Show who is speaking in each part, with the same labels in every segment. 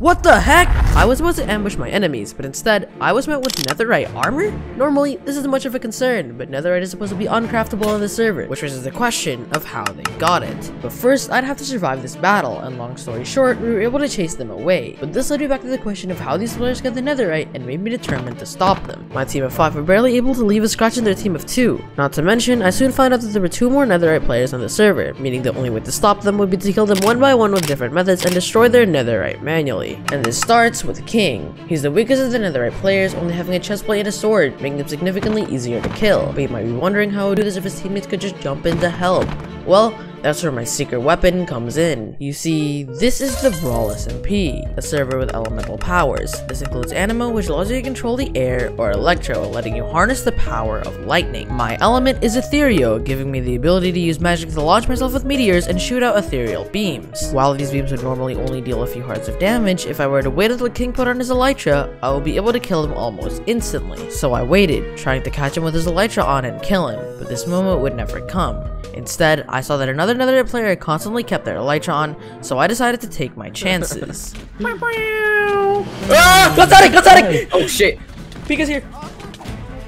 Speaker 1: What the heck? I was about to ambush my enemies, but instead, I was met with netherite armor? Normally, this isn't much of a concern, but netherite is supposed to be uncraftable on the server, which raises the question of how they got it. But first, I'd have to survive this battle, and long story short, we were able to chase them away. But this led me back to the question of how these players got the netherite and made me determined to stop them. My team of 5 were barely able to leave a scratch in their team of 2. Not to mention, I soon found out that there were 2 more netherite players on the server, meaning the only way to stop them would be to kill them one by one with different methods and destroy their netherite manually. And this starts with King. He's the weakest of the netherite players, only having a chestplate and a sword, making him significantly easier to kill. But you might be wondering how he would do this if his teammates could just jump in to help. Well, that's where my secret weapon comes in. You see, this is the Brawl SMP, a server with elemental powers. This includes Animo, which allows you to control the air, or Electro, letting you harness the power of lightning. My element is Ethereal, giving me the ability to use magic to launch myself with meteors and shoot out ethereal beams. While these beams would normally only deal a few hearts of damage, if I were to wait until King put on his Elytra, I would be able to kill him almost instantly. So I waited, trying to catch him with his Elytra on and kill him, but this moment would never come. Instead, I saw that another netherite player constantly kept their Elytra on, so I decided to take my chances.
Speaker 2: Ah!
Speaker 1: Go static! Go static!
Speaker 2: Oh shit.
Speaker 1: Pika's here!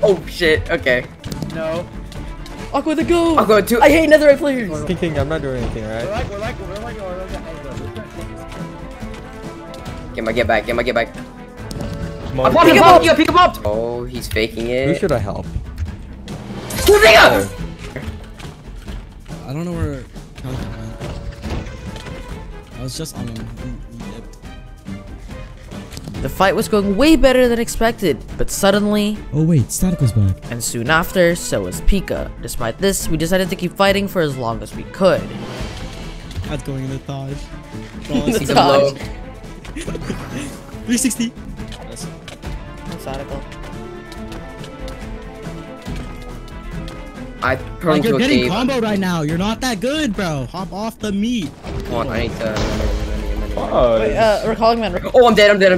Speaker 2: Oh shit, okay.
Speaker 3: No.
Speaker 1: Aqua the go!
Speaker 2: I'll go too.
Speaker 1: I hate netherite players!
Speaker 4: King, I'm not doing anything, right?
Speaker 2: Get back.
Speaker 4: Come
Speaker 2: I
Speaker 4: on.
Speaker 2: popped him, Pika popped! Oh, he's faking it.
Speaker 4: Who should I help?
Speaker 2: Pika!
Speaker 5: I don't know where Pelican went. I was just on him. He dipped.
Speaker 1: The fight was going way better than expected, but suddenly,
Speaker 5: Oh wait, Static was back.
Speaker 1: and soon after, so was Pika. Despite this, we decided to keep fighting for as long as we could.
Speaker 5: That's going in the Taj.
Speaker 1: The
Speaker 2: He's low.
Speaker 5: 360.
Speaker 2: I
Speaker 5: Like
Speaker 2: prone to
Speaker 5: you're
Speaker 2: a
Speaker 5: getting
Speaker 2: cave.
Speaker 5: combo right now. You're not that good, bro. Hop off the meat.
Speaker 2: Come on, I need to.
Speaker 4: Oh,
Speaker 1: Recalling man.
Speaker 2: Oh, I'm dead.
Speaker 5: Don't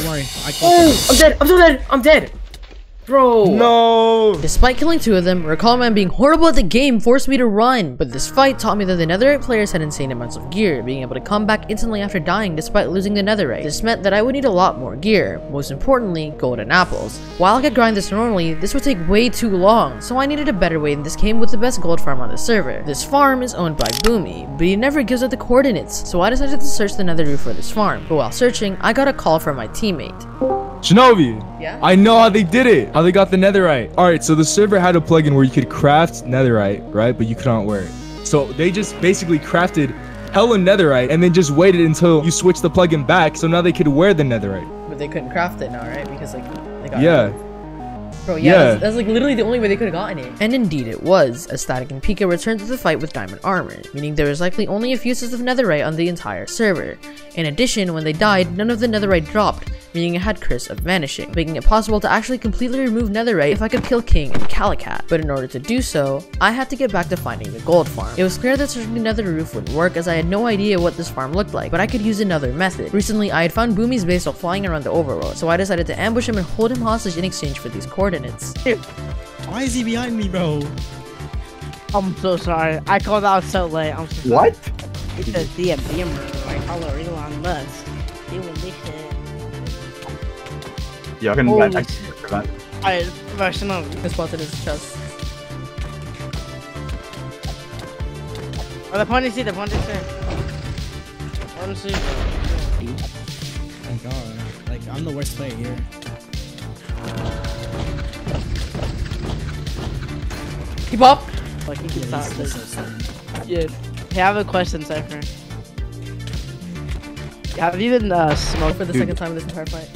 Speaker 5: worry.
Speaker 2: Oh, I'm dead. I'm so dead. I'm dead. Bro.
Speaker 4: no!
Speaker 1: Despite killing 2 of them, Recall Man being horrible at the game forced me to run. But this fight taught me that the netherite players had insane amounts of gear, being able to come back instantly after dying despite losing the netherite. This meant that I would need a lot more gear, most importantly, golden apples. While I could grind this normally, this would take way too long, so I needed a better way, and this came with the best gold farm on the server. This farm is owned by Boomy, but he never gives out the coordinates, so I decided to search the nether roof for this farm. But while searching, I got a call from my teammate.
Speaker 6: Shinobi!
Speaker 1: Yeah?
Speaker 6: I know how they did it! How they got the netherite. Alright, so the server had a plugin where you could craft netherite, right? But you couldn't wear it. So they just basically crafted hella netherite and then just waited until you switched the plugin back so now they could wear the netherite.
Speaker 1: But they couldn't craft it now, right? Because like, they got
Speaker 6: Yeah.
Speaker 1: Bro,
Speaker 6: Yeah.
Speaker 1: that's like literally the only way they could have gotten it. And indeed it was, as Static and Pika returned to the fight with diamond armor, meaning there was likely only a few sets of netherite on the entire server. In addition, when they died, none of the netherite dropped, meaning it had curse of vanishing, making it possible to actually completely remove netherite if I could kill King and Calicat. But in order to do so, I had to get back to finding the gold farm. It was clear that searching the nether roof wouldn't work as I had no idea what this farm looked like, but I could use another method. Recently, I had found Boomy's base while flying around the overworld, so I decided to ambush him and hold him hostage in exchange for these coordinates.
Speaker 5: Why is he behind me, bro?
Speaker 3: I'm so sorry. I called out so late. I'm so sorry.
Speaker 4: What?
Speaker 3: It's a DMer. Like, hello, Elon Musk. Doing this shit.
Speaker 4: Yeah, I can
Speaker 3: Holy
Speaker 4: back.
Speaker 3: I professional.
Speaker 1: I spotted his chest.
Speaker 3: Oh, the point is here. Honestly.
Speaker 5: Thank God. Like I'm the worst player here.
Speaker 1: Keep up!
Speaker 3: Like, you can
Speaker 5: Yeah,
Speaker 3: stop
Speaker 5: this
Speaker 3: this.
Speaker 5: is so sad.
Speaker 3: Yeah. Hey, I have a question, Cypher. Have you been smoked
Speaker 1: For the second time in this entire fight.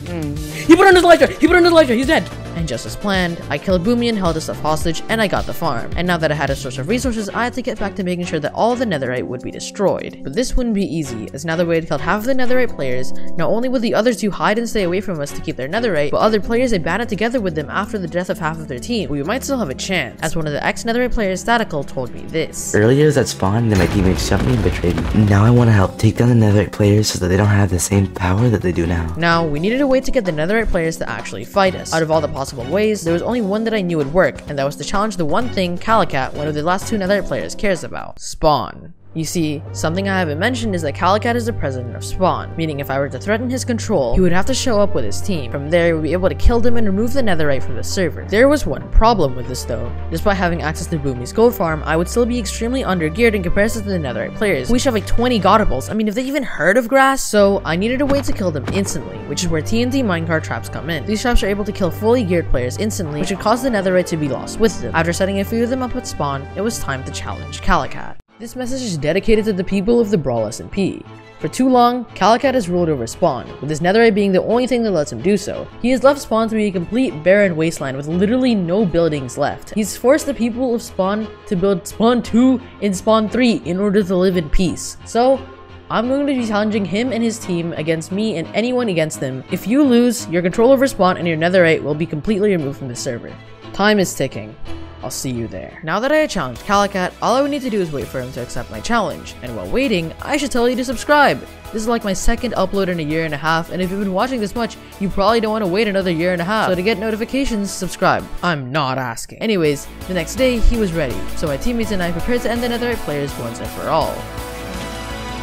Speaker 3: Mm.
Speaker 1: He put on his Elytra! He's dead! And just as planned, I killed Boomy and held his stuff hostage, and I got the farm. And now that I had a source of resources, I had to get back to making sure that all of the netherite would be destroyed. But this wouldn't be easy, as now that we had killed half of the netherite players, not only would the other 2 hide and stay away from us to keep their netherite, but other players had banded together with them after the death of half of their team. We might still have a chance, as one of the ex-netherite players, Statical, told me this.
Speaker 7: Earlier it was at spawn, then my teammates shot me and betrayed me. Now I want to help take down the netherite players so that they don't have the same power that they do now.
Speaker 1: Now, we needed a way to get the netherite players to actually fight us. Out of all the possible ways, there was only one that I knew would work, and that was to challenge the one thing Calicat, one of the last 2 netherite players, cares about: spawn. You see, something I haven't mentioned is that Calicat is the president of Spawn, meaning if I were to threaten his control, he would have to show up with his team. From there, we'd be able to kill them and remove the netherite from the server. There was one problem with this though. Despite having access to Boomy's gold farm, I would still be extremely undergeared in comparison to the netherite players, who each have like 20 godables. I mean, if they even heard of grass? So I needed a way to kill them instantly, which is where TNT minecart traps come in. These traps are able to kill fully geared players instantly, which would cause the netherite to be lost with them. After setting a few of them up at spawn, it was time to challenge Calicat. This message is dedicated to the people of the Brawl SMP. For too long, Calicat has ruled over Spawn, with his netherite being the only thing that lets him do so. He has left Spawn to be a complete barren wasteland with literally no buildings left. He's forced the people of Spawn to build Spawn 2 and Spawn 3 in order to live in peace. So, I'm going to be challenging him and his team against me and anyone against them. If you lose, your control over Spawn and your netherite will be completely removed from the server. Time is ticking. I'll see you there. Now that I had challenged Calicat, all I would need to do is wait for him to accept my challenge. And while waiting, I should tell you to subscribe. This is like my second upload in a year and a half, and if you've been watching this much, you probably don't want to wait another year and a half. So to get notifications, subscribe. I'm not asking. Anyways, the next day, he was ready. So my teammates and I prepared to end the netherite players once and for all.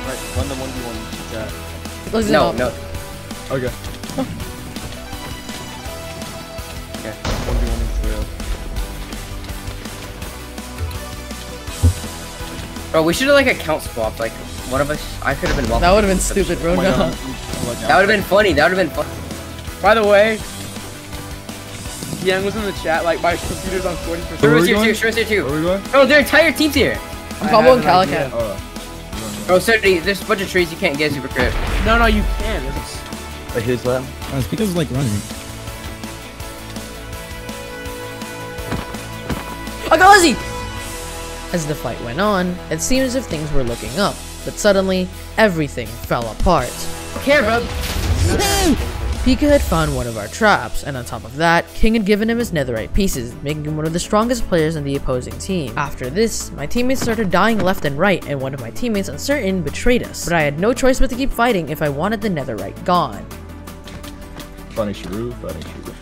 Speaker 4: Right, run the 1v1 chat.
Speaker 1: Let's
Speaker 2: No.
Speaker 6: Okay.
Speaker 4: Okay, 1v1 is real.
Speaker 2: Bro, we should have like account swapped. Like one of us, I could have been welcome.
Speaker 1: That would have been stupid, bro.
Speaker 4: Oh my
Speaker 1: No.
Speaker 4: God.
Speaker 2: That would have been funny. That would have been fun.
Speaker 8: By the way, Yang was in the chat, like, my computer's on 40%.
Speaker 6: Where
Speaker 2: Sure
Speaker 6: we
Speaker 2: was here
Speaker 6: going?
Speaker 2: too. Sure was here
Speaker 6: Where
Speaker 2: too.
Speaker 6: we going?
Speaker 2: Bro, their entire team's here.
Speaker 1: I'm comboing Calicat.
Speaker 6: Oh.
Speaker 2: Bro, City, there's a bunch of trees you can't get super crit.
Speaker 8: No, you can.
Speaker 7: Wait, who's left?
Speaker 5: It's because like running.
Speaker 1: I got Lizzie! As the fight went on, it seemed as if things were looking up, but suddenly, everything fell apart.
Speaker 2: Care, bro.
Speaker 1: Pika had found one of our traps, and on top of that, King had given him his netherite pieces, making him one of the strongest players in the opposing team. After this, my teammates started dying left and right, and one of my teammates, Uncertain, betrayed us. But I had no choice but to keep fighting if I wanted the netherite gone.
Speaker 6: Funny Shrew, funny Shrew.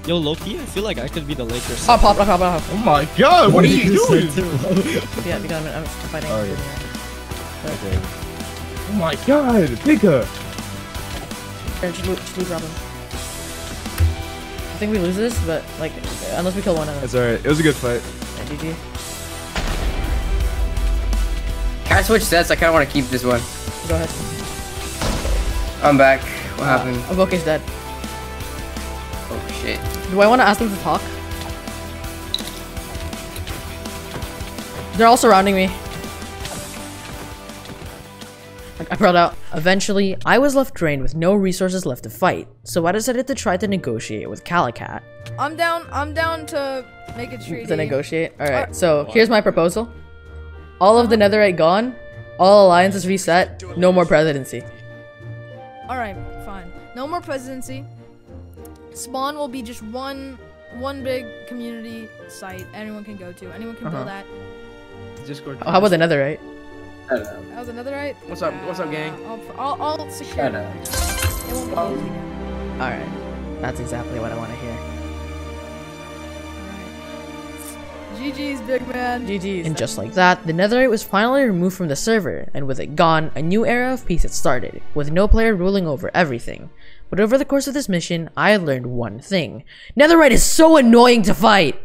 Speaker 9: Yo, Loki, I feel like I could be the Lakers.
Speaker 1: Pop.
Speaker 6: Oh my God, what are you doing?
Speaker 1: Yeah, because I'm fighting.
Speaker 6: Oh, yeah. Okay. Oh my God, Pika!
Speaker 1: Just leave Robin. I think we lose this, but like, unless we kill one of them.
Speaker 6: That's alright, it was a good fight.
Speaker 1: Yeah, GG.
Speaker 2: Can I switch sets? I kind of want to keep this one.
Speaker 1: Go ahead.
Speaker 2: I'm back. What happened?
Speaker 1: Invoker's dead.
Speaker 2: Oh shit.
Speaker 1: Do I want to ask them to talk? They're all surrounding me. I brought out. Eventually, I was left drained with no resources left to fight, so I decided to try to negotiate with Calicat.
Speaker 10: I'm down to make a treaty.
Speaker 1: To negotiate? Alright, so here's my proposal. All of the netherite gone, all alliances reset, no more presidency.
Speaker 10: Alright, fine. No more presidency. Spawn will be just one big community site anyone can go to. Anyone can build that.
Speaker 8: Discord.
Speaker 1: How about the netherite?
Speaker 2: I don't know.
Speaker 10: That was another right?
Speaker 8: What's up? What's up, gang?
Speaker 10: I'll secure
Speaker 2: Shut
Speaker 10: it.
Speaker 2: up.
Speaker 10: It won't be easy now.
Speaker 1: Alright, that's exactly what I want to hear.
Speaker 10: Alright. GG's, big man.
Speaker 1: GG's. And just like that, the netherite was finally removed from the server, and with it gone, a new era of peace had started, with no player ruling over everything. But over the course of this mission, I had learned one thing. Netherite is so annoying to fight!